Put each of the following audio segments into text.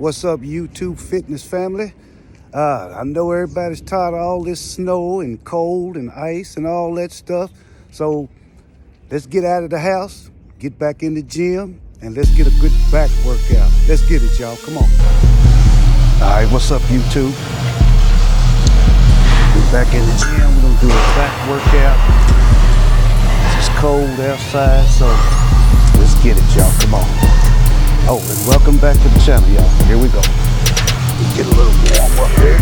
What's up, YouTube fitness family? I know everybody's tired of all this snow and cold and ice and all that stuff. So let's get out of the house, get back in the gym, and let's get a good back workout. Let's get it, y'all. Come on. All right, what's up, YouTube? We're back in the gym. We're gonna do a back workout. It's cold outside, so let's get it, y'all. Come on. Oh, and welcome back to the channel, y'all. Here we go. Get a little warm up here.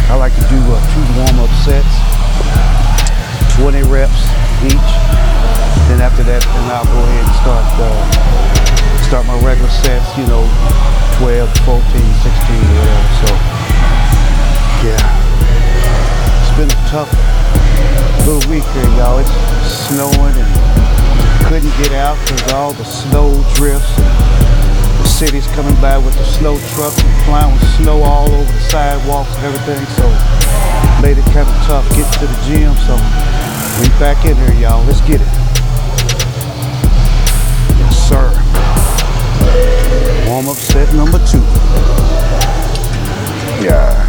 I like to do 2 warm-up sets, 20 reps each. Then after that, I'll go ahead and start my regular sets, 12, 14, 16, whatever. So, yeah, it's been a tough little week here, y'all. It's snowing and couldn't get out because of all the snow drifts. The city's coming by with the snow trucks and plowing snow all over the sidewalks and everything, so made it kind of tough getting to the gym. So we back in here, y'all. Let's get it. Yes, sir. Warm up set number 2. Yeah.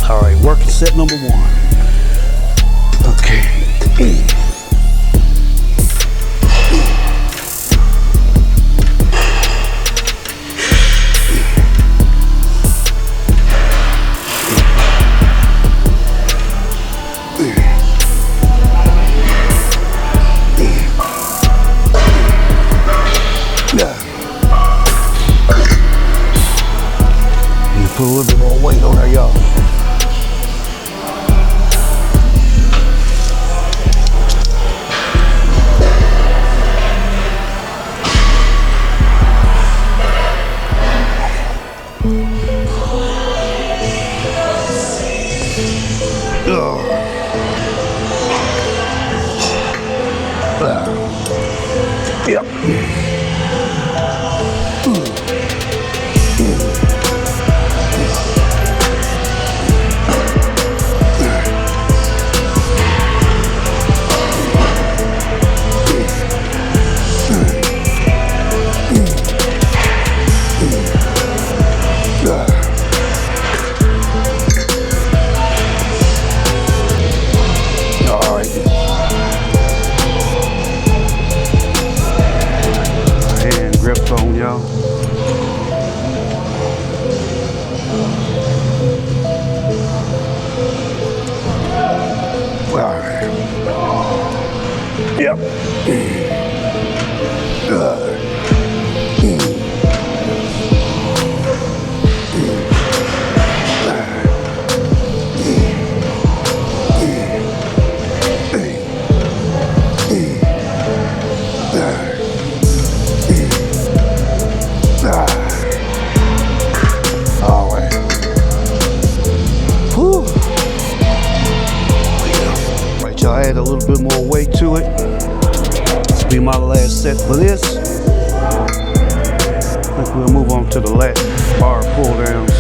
All right, working set number 1. Okay. Put a little bit more weight on there, y'all. Yep. On y'all. All right. Yep. Y'all, add a little bit more weight to it. This will be my last set for this. I think we'll move on to the lat bar pull downs.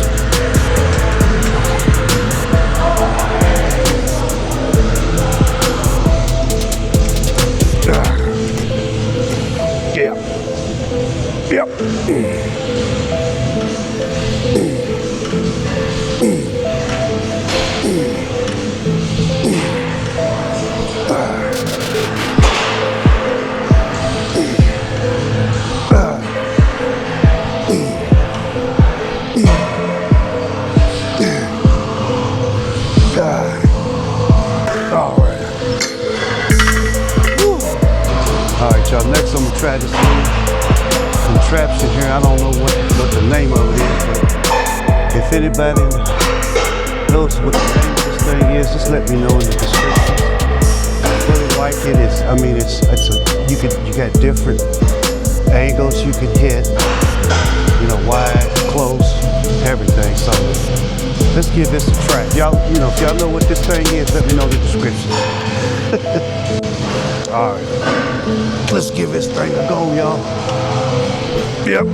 Yeah. Yep. y'all. Next, I'm gonna try this little contraption here. I don't know what the name of it is, but if anybody knows what the name of this thing is, just let me know in the description. I really like it. You got different angles you can hit. You know, wide, close, everything. So let's give this a try. Y'all, if y'all know what this thing is, let me know in the description. All right, let's give this thing a go, y'all. Yep.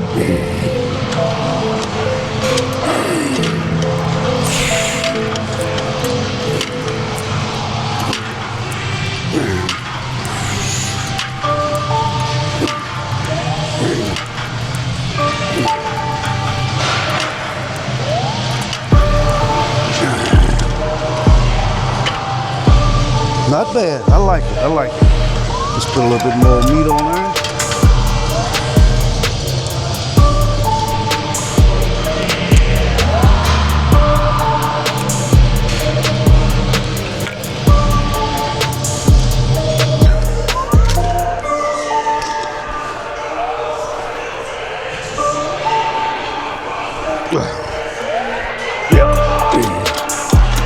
Not bad. I like it. I like it. Let's put a little bit more meat on there. Yep.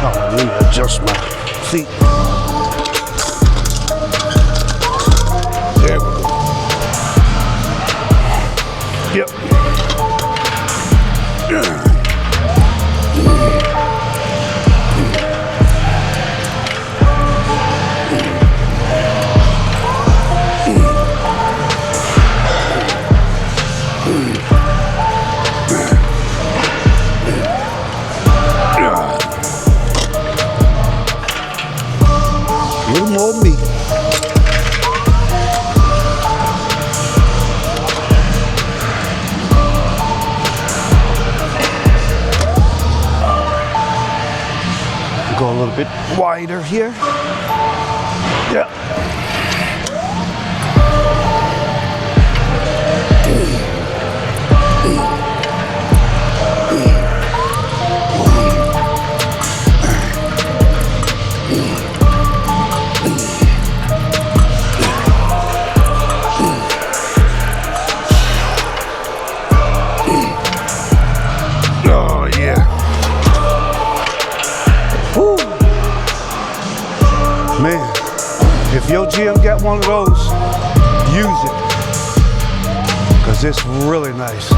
Oh, let me adjust my seat. There we go. Yep. A little more meat. Go a little bit wider here. Yeah. Oh yeah. Woo. Man, if your gym got one of those, use it, because it's really nice.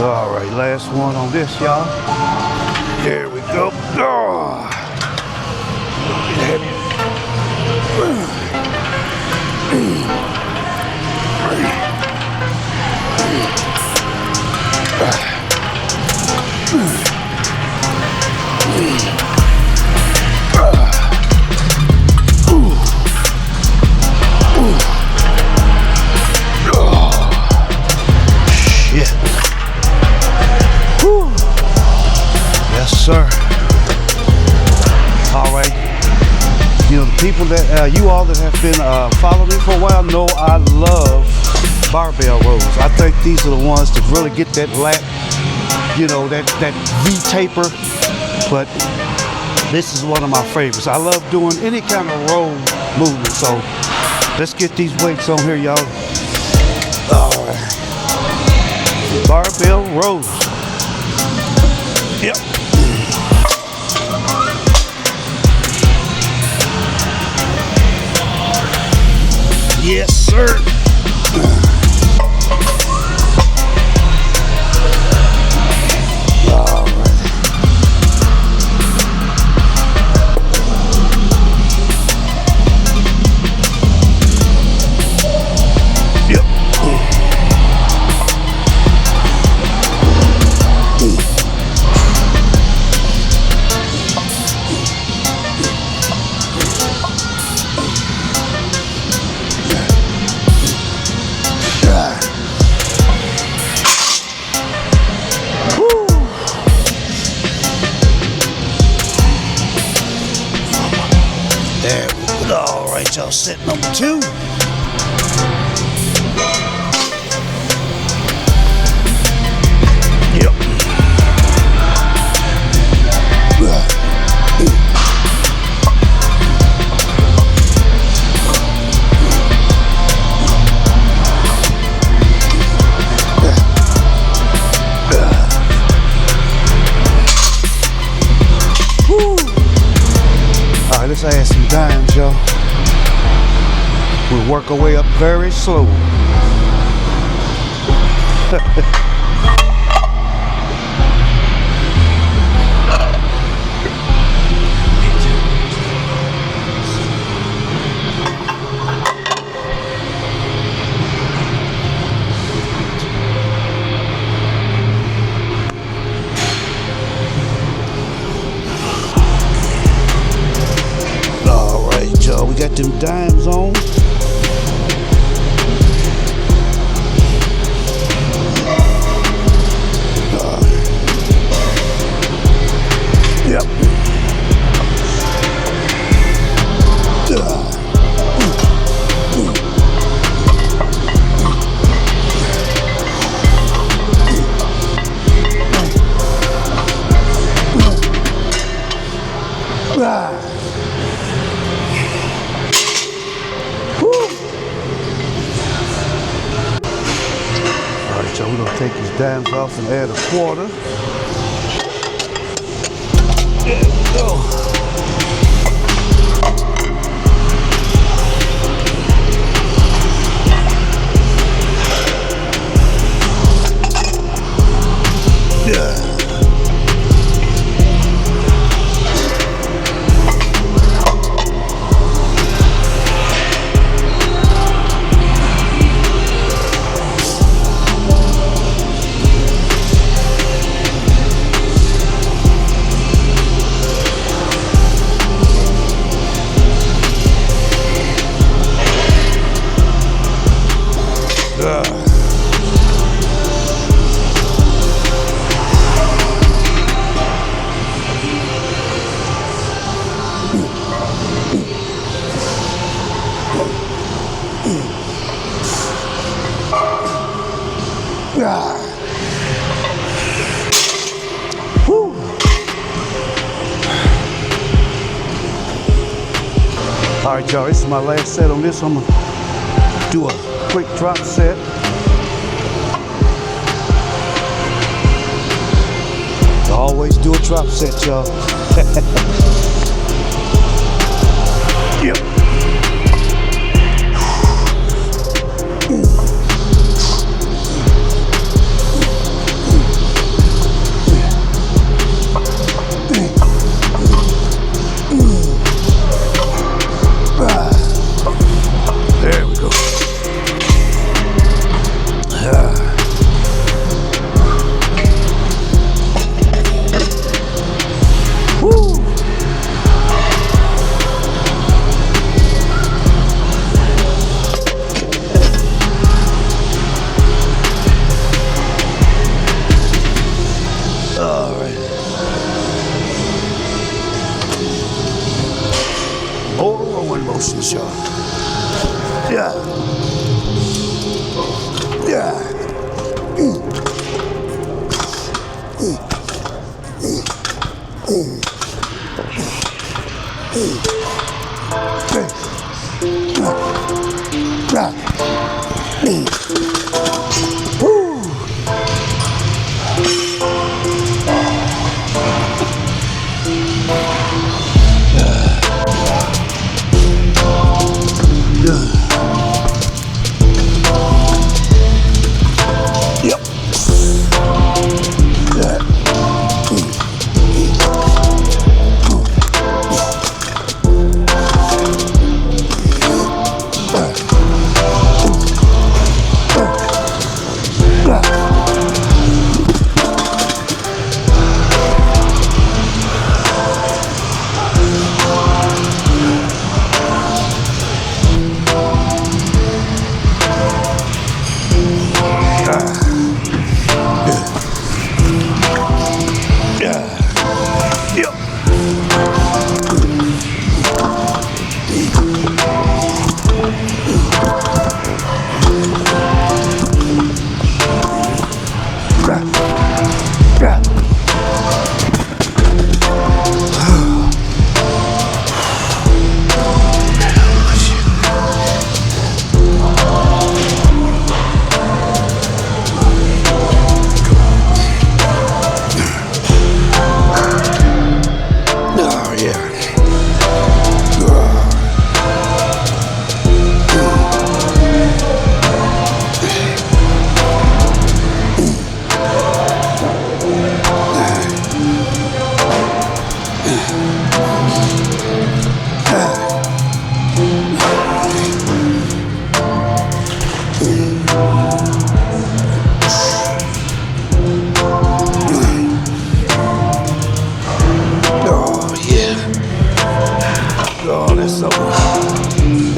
All right, last one on this, y'all. There we go. Oh. Yes, sir. All right. You know, the people that you all that have been following me for a while know I love barbell rows. I think these are the ones that really get that lat, that V-taper. But this is one of my favorites. I love doing any kind of row movement. So let's get these weights on here, y'all. All right. Barbell rows. Yep. Yes, sir. All right. Yep. There we go. All right, y'all, set number 2. Yep. Let's add some dimes, y'all. We'll work our way up very slow. All right, y'all, we got them dimes on. Yep. Alright, so we're gonna take these dimes off and add a quarter. There we go. Yeah. Woo. All right, y'all, this is my last set on this. I'm gonna do a quick drop set. Always do a drop set, y'all. Yep. There we go. Woo! All right. More rowing motions, y'all. Yeah. Yeah. Woo. Yep.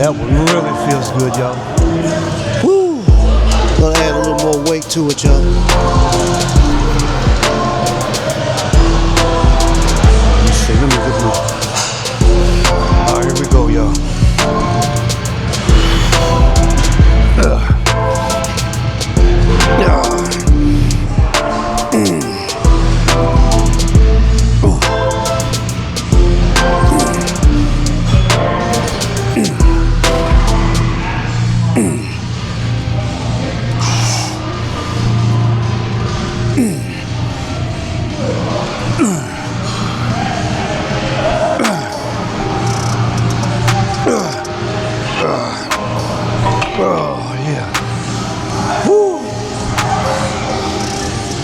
That one really feels good, y'all. Woo! Gonna add a little more weight to it, y'all. Let me see, let me get my... All right, here we go, y'all.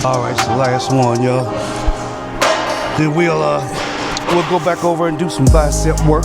All right, it's the last one, y'all. Then we'll go back over and do some bicep work.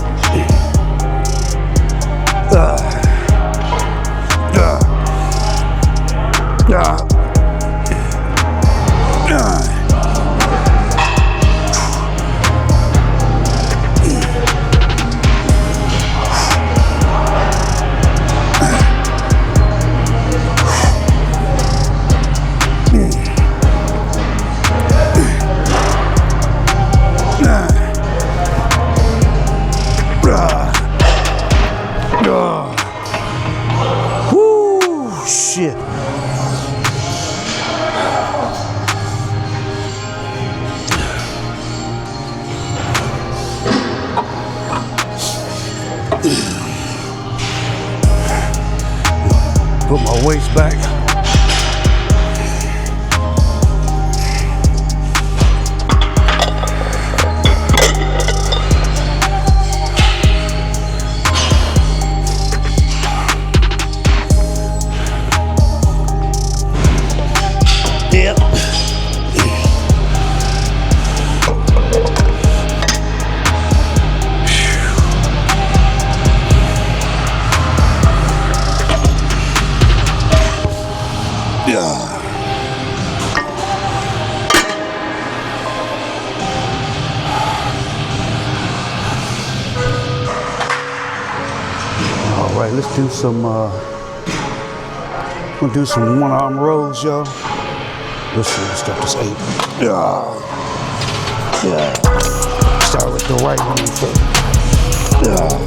Shit. Put my waist back. Yep. Yeah. All right, let's do some we'll do some one-arm rows, y'all. Let's see, let's start this 8. Yeah. Start with the right one first. Yeah.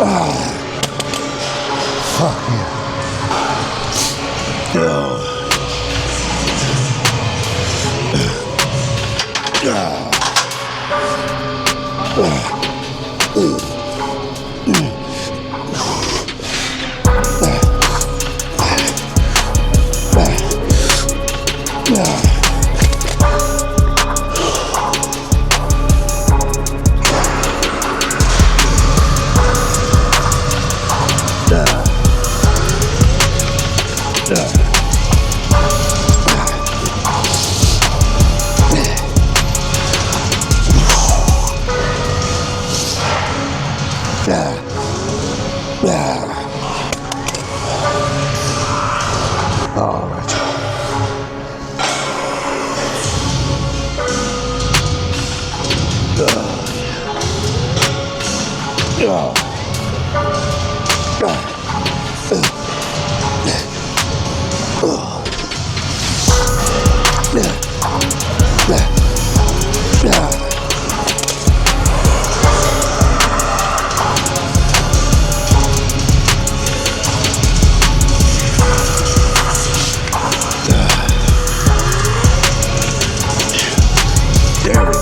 All right. Fuck All right. There we go.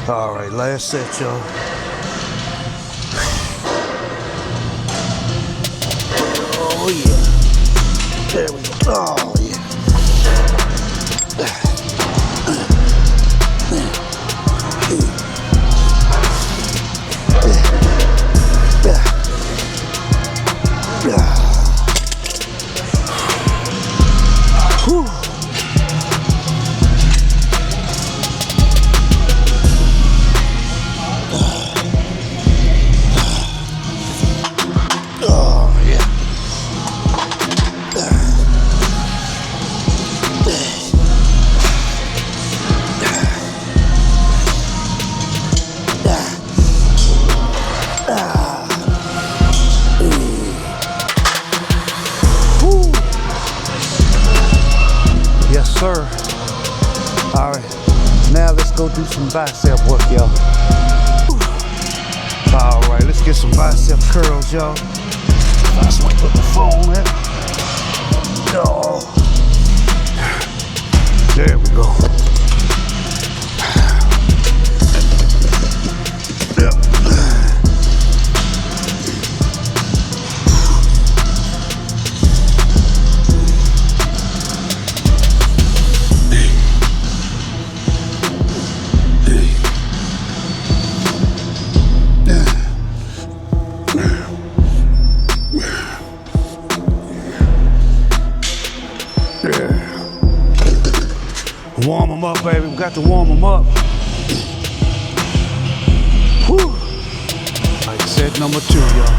All right, last set, y'all. Oh yeah. There we go. Oh yeah. Whew. Yes, sir. All right, now let's go do some bicep work, y'all. All right, let's get some bicep curls, y'all. That's where I put the phone at. Oh, there we go. Warm them up, baby. We got to warm them up. Whew. Like set number 2, y'all.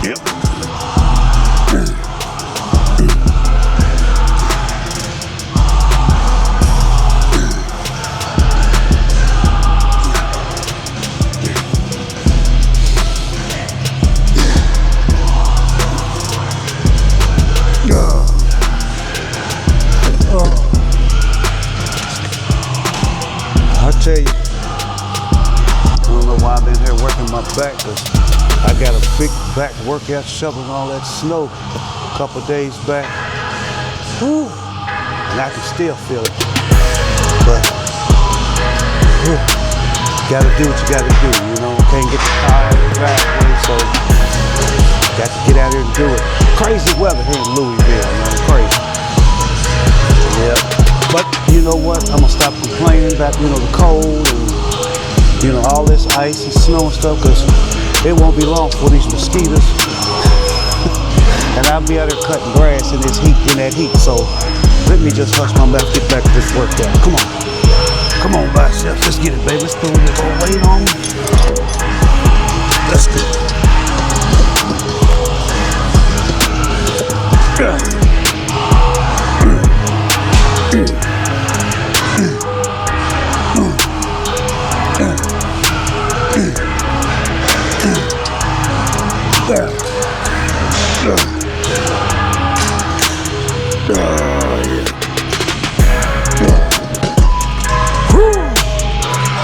Yep. I tell you, I don't know why I've been here working my back, because I got a big back workout shoveling all that snow a couple days back. Whew. And I can still feel it. But whew, gotta do what you gotta do, you know. Can't get the car out of the driveway, so got to get out here and do it. Crazy weather here in Louisville, man. Crazy. Yeah. But you know what? I'm gonna stop complaining about, you know, the cold and, you know, all this ice and snow and stuff, because it won't be long for these mosquitoes. And I'll be out there cutting grass in this heat, in that heat. So let me just hush my mouth, get back to this workout. Come on. Come on, biceps. Let's get it, baby. Let's throw a little weight on me. Let's go.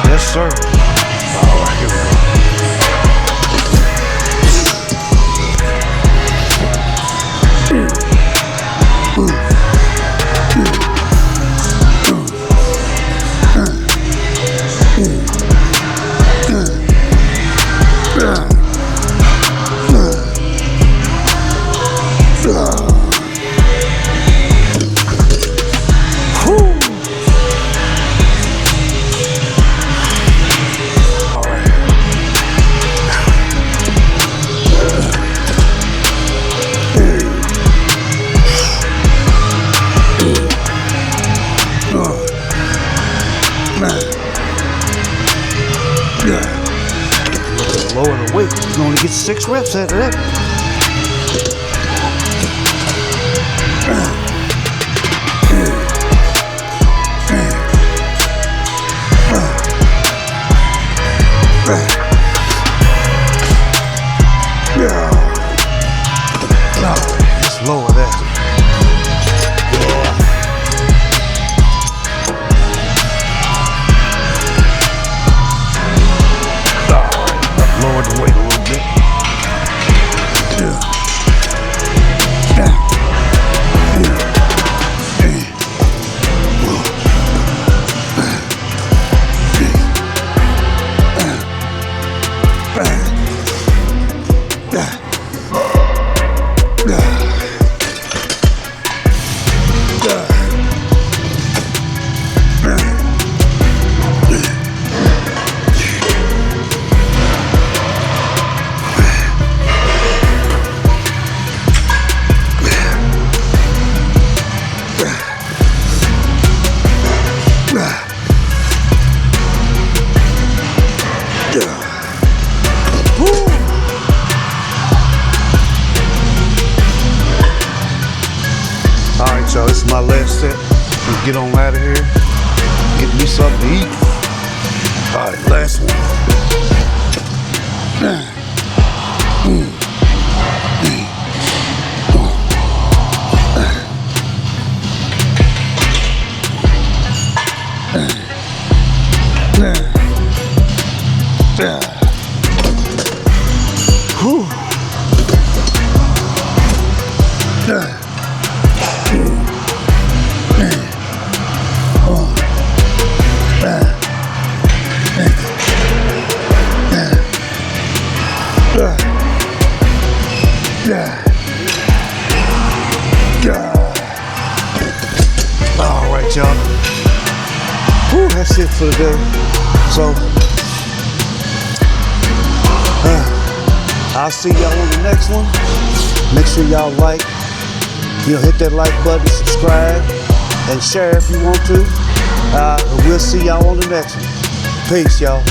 Yes, sir. All right, here we go. Lower the weight, you can only get 6 reps out of that. Just lower that. Lower the weight a little bit. get on out of here. Get me something to eat. All right, last one. Whew. All right, y'all. Whew, that's it for today. So, I'll see y'all on the next one. Make sure y'all like, hit that like button, subscribe, and share if you want to. We'll see y'all on the next one. Peace, y'all.